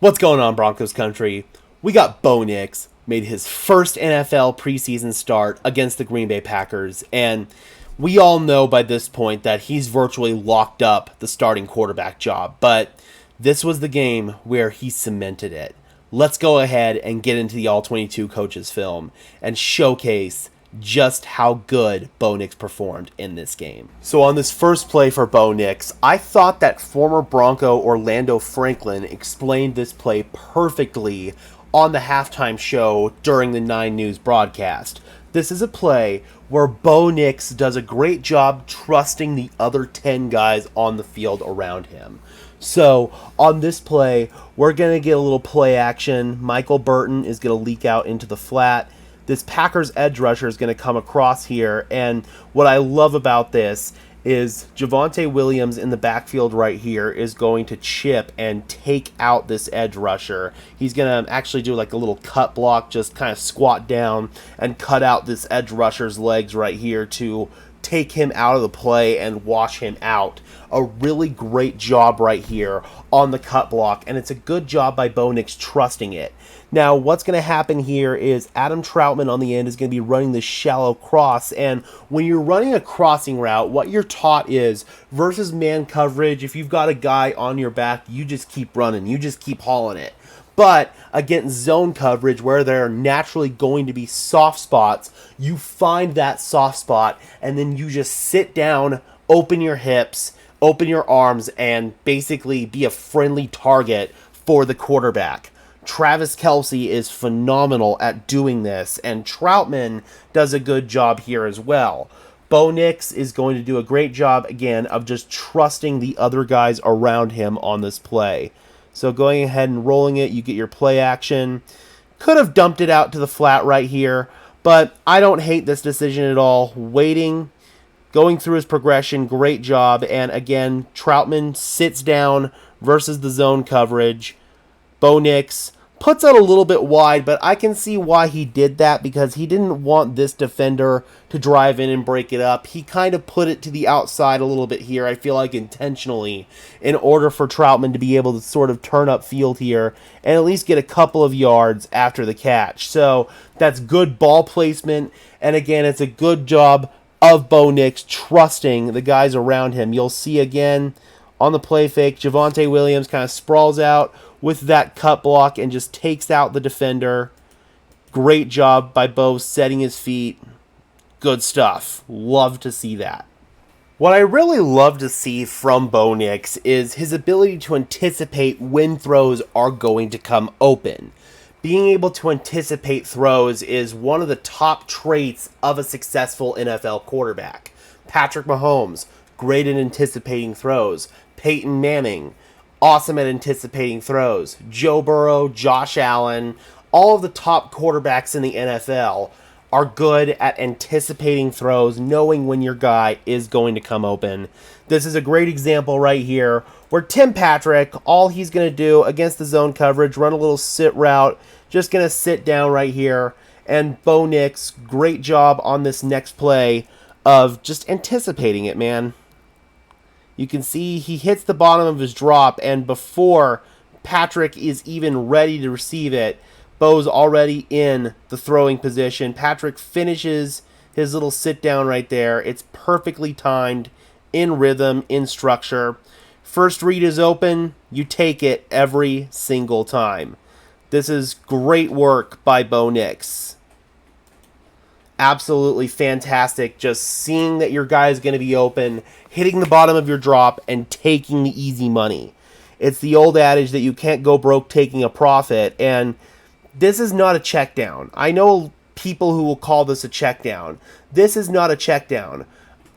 What's going on, Broncos country? We got Bo Nix made his first NFL preseason start against the Green Bay Packers, and we all know by this point that he's virtually locked up the starting quarterback job, but this was the game where he cemented it. Let's go ahead and get into the All-22 coaches film and showcase just how good Bo Nix performed in this game. So on this first play for Bo Nix, I thought that former Bronco Orlando Franklin explained this play perfectly on the halftime show during the 9 News broadcast. This is a play where Bo Nix does a great job trusting the other 10 guys on the field around him. So on this play, we're going to get a little play action. Michael Burton is going to leak out into the flat. This Packers edge rusher is going to come across here, and what I love about this is Javonte Williams in the backfield right here is going to chip and take out this edge rusher. He's going to actually do like a little cut block, just kind of squat down and cut out this edge rusher's legs right here to take him out of the play and wash him out. A really great job right here on the cut block, and it's a good job by Bo Nix trusting it. Now, what's going to happen here is Adam Troutman on the end is going to be running this shallow cross, and when you're running a crossing route, what you're taught is versus man coverage, if you've got a guy on your back, you just keep running, you just keep hauling it. But against zone coverage, where there are naturally going to be soft spots, you find that soft spot, and then you just sit down, open your hips, open your arms, and basically be a friendly target for the quarterback. Travis Kelce is phenomenal at doing this, and Troutman does a good job here as well. Bo Nix is going to do a great job, again, of just trusting the other guys around him on this play. So going ahead and rolling it, you get your play action. Could have dumped it out to the flat right here, but I don't hate this decision at all. Waiting, going through his progression, great job. And again, Troutman sits down versus the zone coverage. Bo Nix puts it a little bit wide, but I can see why he did that because he didn't want this defender to drive in and break it up. He kind of put it to the outside a little bit here, I feel like intentionally, in order for Troutman to be able to sort of turn up field here and at least get a couple of yards after the catch. So that's good ball placement, and again, it's a good job of Bo Nix trusting the guys around him. You'll see again on the play fake, Javonte Williams kind of sprawls out with that cut block and just takes out the defender. Great job by Bo setting his feet. Good stuff. Love to see that. What I really love to see from Bo Nix is his ability to anticipate when throws are going to come open. Being able to anticipate throws is one of the top traits of a successful NFL quarterback. Patrick Mahomes, great at anticipating throws. Peyton Manning, awesome at anticipating throws. Joe Burrow, Josh Allen, all of the top quarterbacks in the NFL are good at anticipating throws, knowing when your guy is going to come open. This is a great example right here where Tim Patrick, all he's going to do against the zone coverage, run a little sit route, just going to sit down right here. And Bo Nix, great job on this next play of just anticipating it, man. You can see he hits the bottom of his drop, and before Patrick is even ready to receive it, Bo's already in the throwing position. Patrick finishes his little sit down right there. It's perfectly timed, in rhythm, in structure. First read is open. You take it every single time. This is great work by Bo Nix. Absolutely fantastic. Just seeing that your guy is going to be open, hitting the bottom of your drop, and taking the easy money. It's the old adage that you can't go broke taking a profit, and this is not a check down. I know people who will call this a check down. This is not a check down.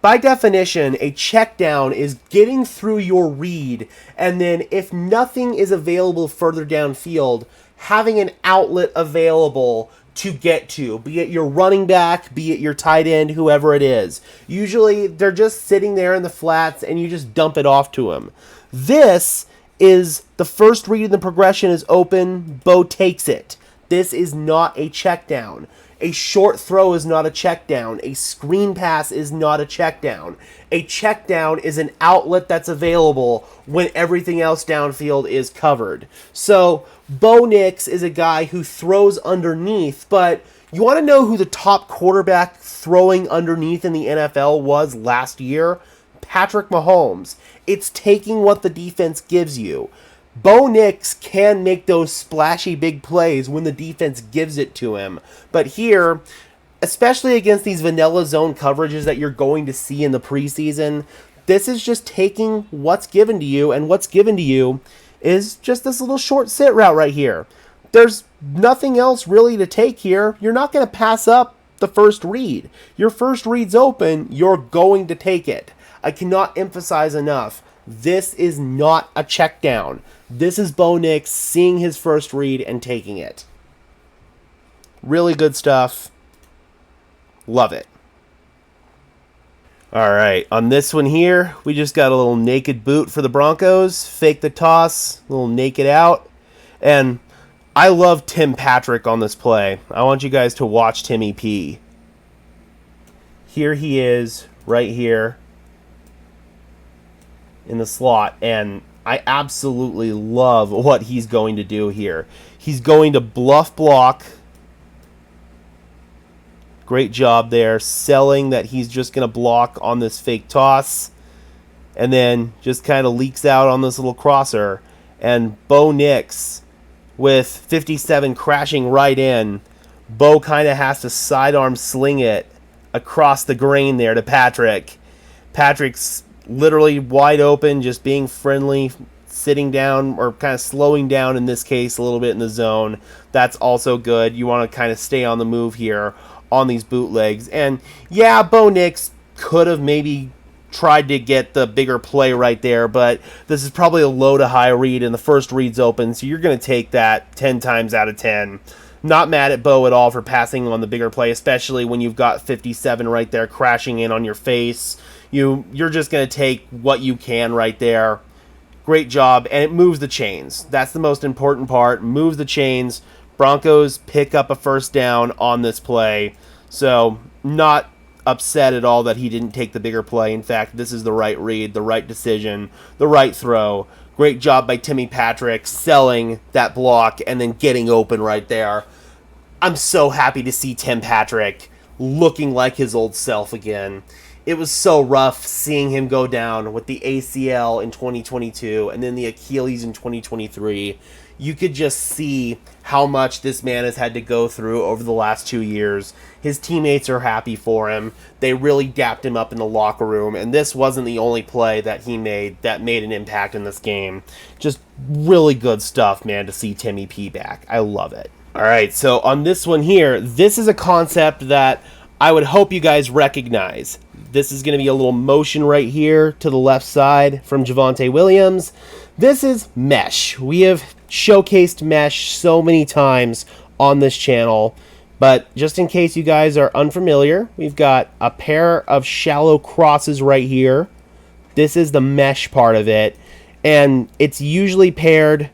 By definition, a check down is getting through your read, and then if nothing is available further downfield, having an outlet available to get to, be it your running back, be it your tight end, whoever it is. Usually they're just sitting there in the flats and you just dump it off to them. This is the first read in the progression is open. Bo takes it. This is not a check down. A short throw is not a check down. A screen pass is not a check down. A check down is an outlet that's available when everything else downfield is covered. So Bo Nix is a guy who throws underneath, but you want to know who the top quarterback throwing underneath in the NFL was last year? Patrick Mahomes. It's taking what the defense gives you. Bo Nix can make those splashy big plays when the defense gives it to him. But here, especially against these vanilla zone coverages that you're going to see in the preseason, this is just taking what's given to you, and what's given to you is just this little short sit route right here. There's nothing else really to take here. You're not going to pass up the first read. Your first read's open, you're going to take it. I cannot emphasize enough, this is not a check down. This is Bo Nix seeing his first read and taking it. Really good stuff. Love it. All right, on this one here, we just got a little naked boot for the Broncos. Fake the toss, a little naked out. And I love Tim Patrick on this play. I want you guys to watch Timmy P. Here he is, right here in the slot, and I absolutely love what he's going to do here. He's going to bluff block. Great job there, selling that he's just going to block on this fake toss, and then just kind of leaks out on this little crosser. And Bo Nix, with 57 crashing right in, Bo kind of has to sidearm sling it across the grain there to Patrick. Patrick's literally wide open, just being friendly, sitting down, or kind of slowing down in this case a little bit in the zone. That's also good. You want to kind of stay on the move here on these bootlegs. And yeah, Bo Nix could have maybe tried to get the bigger play right there, but this is probably a low to high read, and the first read's open, so you're going to take that 10 times out of 10. Not mad at Bo at all for passing on the bigger play, especially when you've got 57 right there crashing in on your face. You're just going to take what you can right there. Great job, and it moves the chains. That's the most important part. Moves the chains. Broncos pick up a first down on this play. So not upset at all that he didn't take the bigger play. In fact, this is the right read, the right decision, the right throw. Great job by Timmy Patrick selling that block and then getting open right there. I'm so happy to see Tim Patrick looking like his old self again. It was so rough seeing him go down with the ACL in 2022 and then the Achilles in 2023. You could just see how much this man has had to go through over the last 2 years. His teammates are happy for him. They really dapped him up in the locker room, and this wasn't the only play that he made that made an impact in this game. Just really good stuff, man, to see Timmy P back. I love it. All right, so on this one here, this is a concept that I would hope you guys recognize. This is going to be a little motion right here to the left side from Javonte Williams. This is mesh. We have showcased mesh so many times on this channel, but just in case you guys are unfamiliar, we've got a pair of shallow crosses right here. This is the mesh part of it, and it's usually paired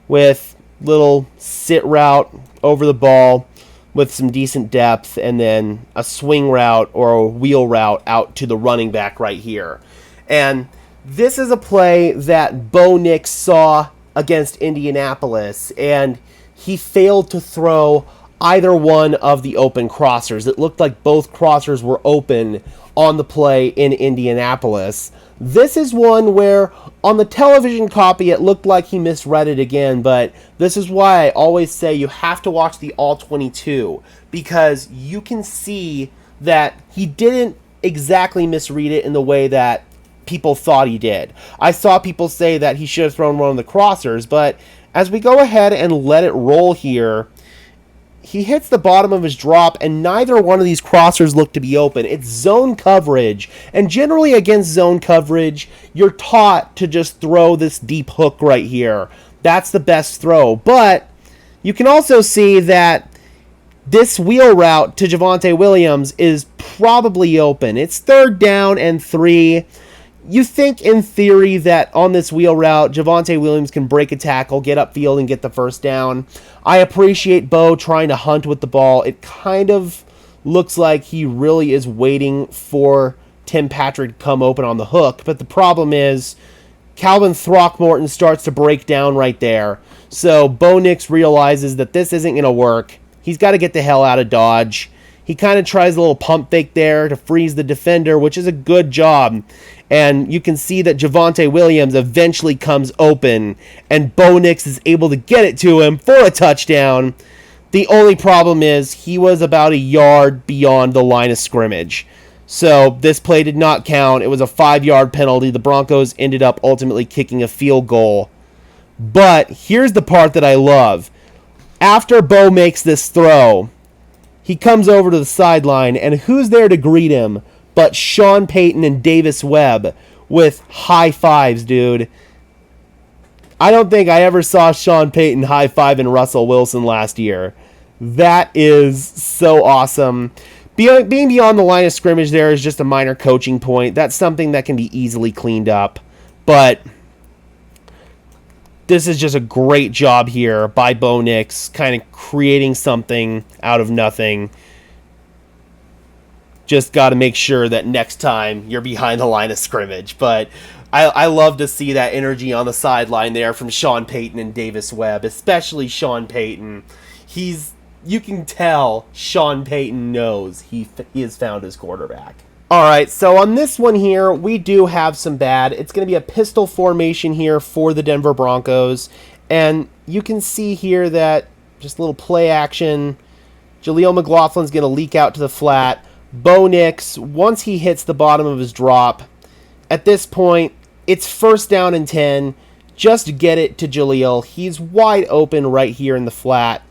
with little sit route over the ball with some decent depth, and then a swing route or a wheel route out to the running back right here. And this is a play that Bo Nix saw against Indianapolis, and he failed to throw either one of the open crossers. It looked like both crossers were open on the play in Indianapolis. This is one where on the television copy it looked like he misread it again, but this is why I always say you have to watch the all 22, because you can see that he didn't exactly misread it in the way that people thought he did. I saw people say that he should have thrown one of the crossers, but as we go ahead and let it roll here, he hits the bottom of his drop, and neither one of these crossers look to be open. It's zone coverage, and generally against zone coverage, you're taught to just throw this deep hook right here. That's the best throw, but you can also see that this wheel route to Javonte Williams is probably open. It's 3rd down and 3. You think in theory that on this wheel route, Javonte Williams can break a tackle, get upfield, and get the first down. I appreciate Bo trying to hunt with the ball. It kind of looks like he really is waiting for Tim Patrick to come open on the hook. But the problem is Calvin Throckmorton starts to break down right there. So Bo Nix realizes that this isn't going to work. He's got to get the hell out of Dodge. He kind of tries a little pump fake there to freeze the defender, which is a good job. And you can see that Javonte Williams eventually comes open, and Bo Nix is able to get it to him for a touchdown. The only problem is he was about a yard beyond the line of scrimmage. So this play did not count. It was a 5-yard penalty. The Broncos ended up ultimately kicking a field goal. But here's the part that I love. After Bo makes this throw, he comes over to the sideline, and who's there to greet him but Sean Payton and Davis Webb with high fives, dude. I don't think I ever saw Sean Payton high-fiving Russell Wilson last year. That is so awesome. Being beyond the line of scrimmage there is just a minor coaching point. That's something that can be easily cleaned up. But this is just a great job here by Bo Nix, kind of creating something out of nothing. Just got to make sure that next time you're behind the line of scrimmage. But I love to see that energy on the sideline there from Sean Payton and Davis Webb, especially Sean Payton. You can tell Sean Payton knows he has found his quarterback. All right, so on this one here, we do have some bad. It's going to be a pistol formation here for the Denver Broncos. And you can see here that just a little play action. Jaleel McLaughlin's going to leak out to the flat. Bo Nix, once he hits the bottom of his drop, at this point, it's 1st down and 10. Just get it to Jaleel. He's wide open right here in the flat.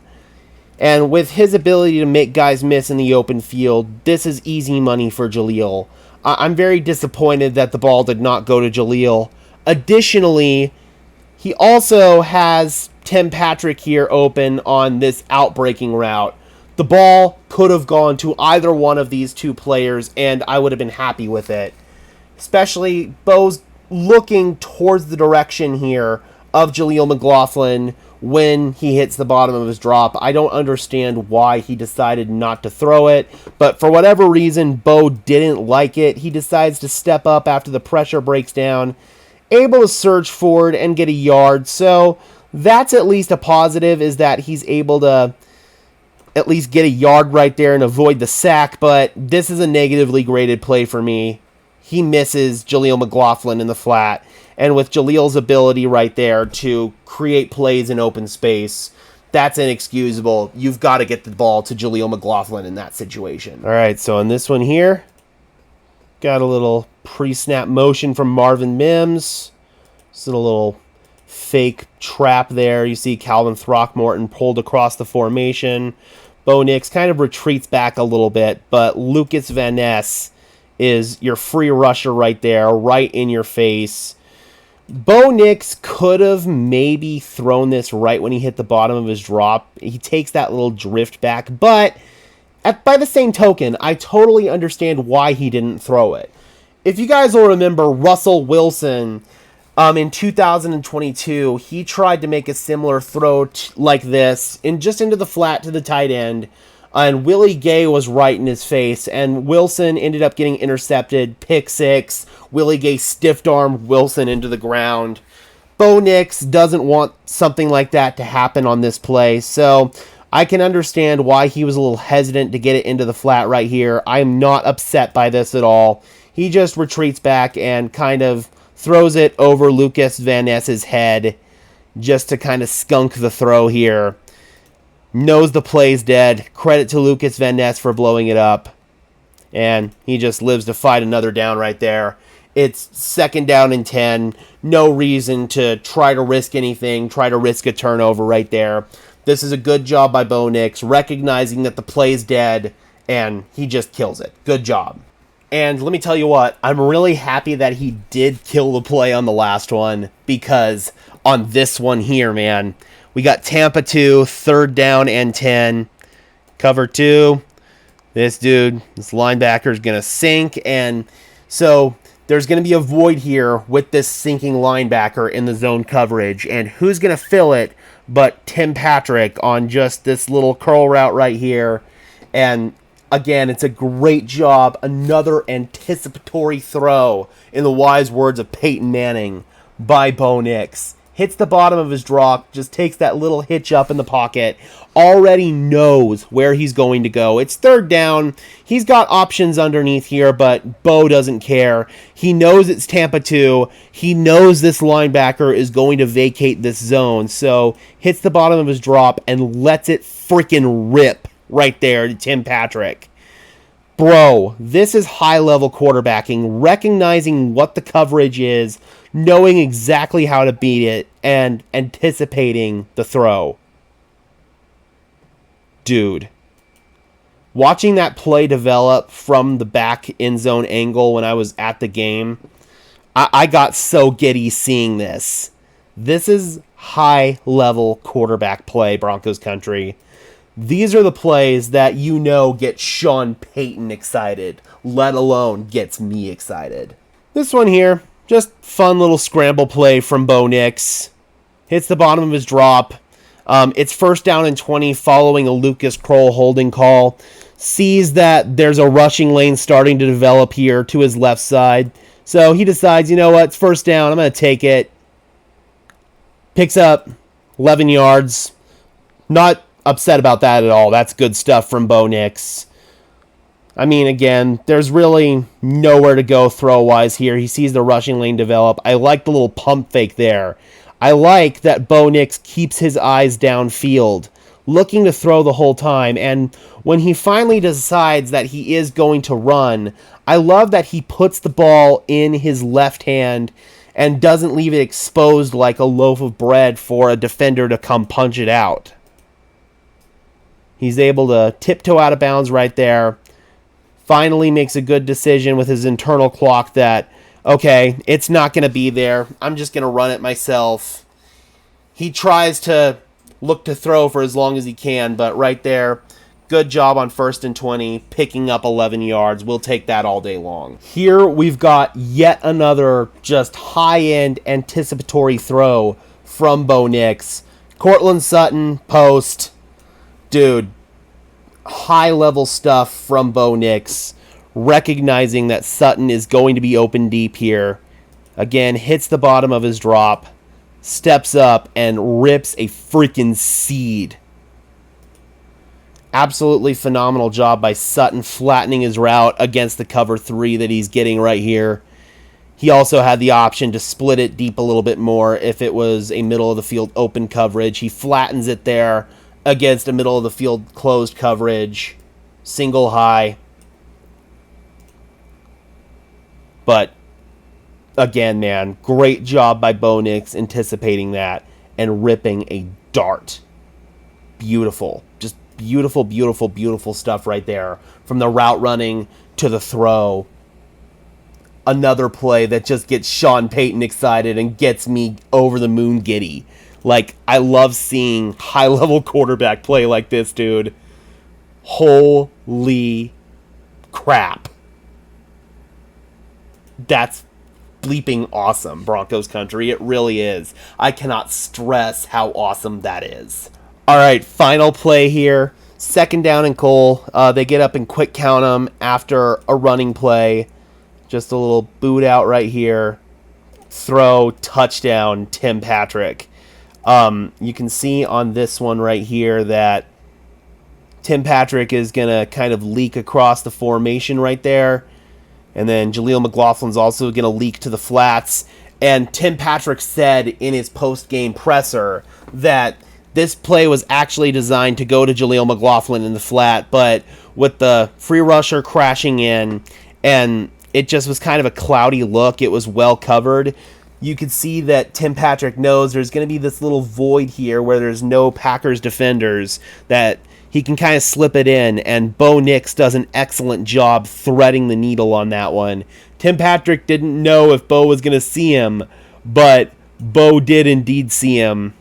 And with his ability to make guys miss in the open field, this is easy money for Jaleel. I'm very disappointed that the ball did not go to Jaleel. Additionally, he also has Tim Patrick here open on this outbreaking route. The ball could have gone to either one of these two players, and I would have been happy with it. Especially Bo's looking towards the direction here of Jaleel McLaughlin when he hits the bottom of his drop. I don't understand why he decided not to throw it, but for whatever reason, Bo didn't like it. He decides to step up after the pressure breaks down, able to surge forward and get a yard. So that's at least a positive, is that he's able to at least get a yard right there and avoid the sack, but this is a negatively graded play for me. He misses Jaleel McLaughlin in the flat. And with Jaleel's ability right there to create plays in open space, that's inexcusable. You've got to get the ball to Jaleel McLaughlin in that situation. All right, so on this one here, got a little pre-snap motion from Marvin Mims. Just a little fake trap there. You see Calvin Throckmorton pulled across the formation. Bo Nix kind of retreats back a little bit, but Lucas Van Ness is your free rusher right there, right in your face. Bo Nix could have maybe thrown this right when he hit the bottom of his drop. He takes that little drift back, but by the same token, I totally understand why he didn't throw it. If you guys will remember Russell Wilson in 2022, he tried to make a similar throw like this, just into the flat to the tight end, and Willie Gay was right in his face, and Wilson ended up getting intercepted, pick six. Willie Gay stiff-armed Wilson into the ground. Bo Nix doesn't want something like that to happen on this play, so I can understand why he was a little hesitant to get it into the flat right here. I'm not upset by this at all. He just retreats back and kind of throws it over Lucas Van Ness's head just to kind of skunk the throw here. Knows the play's dead. Credit to Lucas Van Ness for blowing it up. And he just lives to fight another down right there. It's 2nd down and 10. No reason to try to risk anything. Try to risk a turnover right there. This is a good job by Bo Nix, recognizing that the play's dead, and he just kills it. Good job. And let me tell you what, I'm really happy that he did kill the play on the last one, because on this one here, man, we got Tampa 2, 3rd down and 10. Cover 2. This dude, this linebacker is going to sink. And so There's going to be a void here with this sinking linebacker in the zone coverage. And who's going to fill it but Tim Patrick on just this little curl route right here. And again, it's a great job. Another anticipatory throw, in the wise words of Peyton Manning, by Bo Nix. Hits the bottom of his drop, just takes that little hitch up in the pocket, already knows where he's going to go. It's third down. He's got options underneath here, but Bo doesn't care. He knows it's Tampa 2. He knows this linebacker is going to vacate this zone, so hits the bottom of his drop and lets it freaking rip right there to Tim Patrick. Bro, this is high-level quarterbacking, recognizing what the coverage is, knowing exactly how to beat it, and anticipating the throw. Dude. Watching that play develop from the back end zone angle when I was at the game, I got so giddy seeing this. This is high-level quarterback play, Broncos country. These are the plays that you know get Sean Payton excited, let alone gets me excited. This one here, just fun little scramble play from Bo Nix. Hits the bottom of his drop. It's first down and 20 following a Lucas Kroll holding call. Sees that there's a rushing lane starting to develop here to his left side. So he decides, you know what, it's first down, I'm going to take it. Picks up 11 yards. Not upset about that at all. That's good stuff from Bo Nix. I mean, again, there's really nowhere to go throw-wise here. He sees the rushing lane develop. I like the little pump fake there. I like that Bo Nix keeps his eyes downfield, looking to throw the whole time. And when he finally decides that he is going to run, I love that he puts the ball in his left hand and doesn't leave it exposed like a loaf of bread for a defender to come punch it out. He's able to tiptoe out of bounds right there. Finally makes a good decision with his internal clock that, okay, it's not going to be there. I'm just going to run it myself. He tries to look to throw for as long as he can, but right there, good job on first and 20, picking up 11 yards. We'll take that all day long. Here we've got yet another just high-end anticipatory throw from Bo Nix. Cortland Sutton, post. Dude, high-level stuff from Bo Nix, recognizing that Sutton is going to be open deep here. Again, hits the bottom of his drop, steps up, and rips a freaking seed. Absolutely phenomenal job by Sutton, flattening his route against the cover 3 that he's getting right here. He also had the option to split it deep a little bit more if it was a middle-of-the-field open coverage. He flattens it there against a middle-of-the-field closed coverage. Single high. But, again, man, great job by Bo Nix anticipating that and ripping a dart. Beautiful. Just beautiful, beautiful, beautiful stuff right there. From the route running to the throw. Another play that just gets Sean Payton excited and gets me over the moon giddy. Like, I love seeing high-level quarterback play like this, dude. Holy crap. That's bleeping awesome, Broncos country. It really is. I cannot stress how awesome that is. All right, final play here. Second down and goal. They get up and quick count them after a running play. Just a little boot out right here. Throw, touchdown, Tim Patrick. You can see on this one right here that Tim Patrick is going to kind of leak across the formation right there. And then Jaleel McLaughlin's also going to leak to the flats. And Tim Patrick said in his post-game presser that this play was actually designed to go to Jaleel McLaughlin in the flat, but with the free rusher crashing in and it just was kind of a cloudy look, it was well covered. You could see that Tim Patrick knows there's going to be this little void here where there's no Packers defenders, that he can kind of slip it in, and Bo Nix does an excellent job threading the needle on that one. Tim Patrick didn't know if Bo was going to see him, but Bo did indeed see him.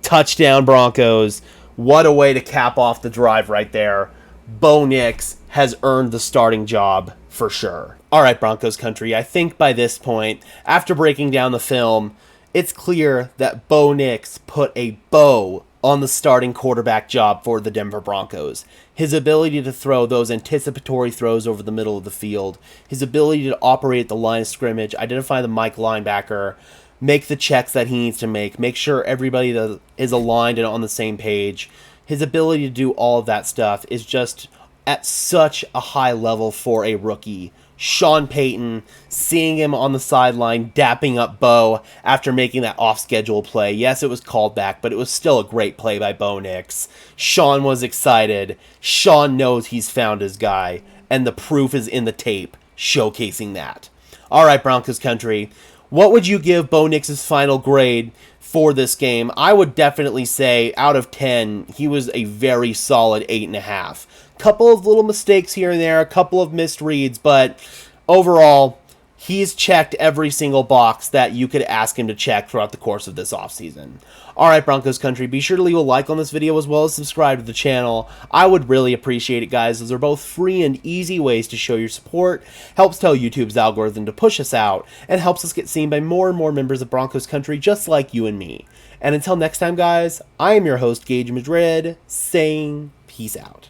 Touchdown Broncos. What a way to cap off the drive right there. Bo Nix has earned the starting job for sure. All right, Broncos country, I think by this point, after breaking down the film, it's clear that Bo Nix put a bow on the starting quarterback job for the Denver Broncos. His ability to throw those anticipatory throws over the middle of the field, his ability to operate at the line of scrimmage, identify the Mike linebacker, make the checks that he needs to make sure everybody is aligned and on the same page. His ability to do all of that stuff is just at such a high level for a rookie. Sean Payton, seeing him on the sideline dapping up Bo after making that off-schedule play. Yes, it was called back, but it was still a great play by Bo Nix. Sean was excited. Sean knows he's found his guy, and the proof is in the tape showcasing that. All right, Broncos country, what would you give Bo Nix's final grade for this game? I would definitely say out of 10, he was a very solid 8.5. Couple of little mistakes here and there, a couple of missed reads, but overall, he's checked every single box that you could ask him to check throughout the course of this offseason. Alright, Broncos country, be sure to leave a like on this video as well as subscribe to the channel. I would really appreciate it, guys. Those are both free and easy ways to show your support, helps tell YouTube's algorithm to push us out, and helps us get seen by more and more members of Broncos country just like you and me. And until next time, guys, I am your host, Gage Madrid, saying peace out.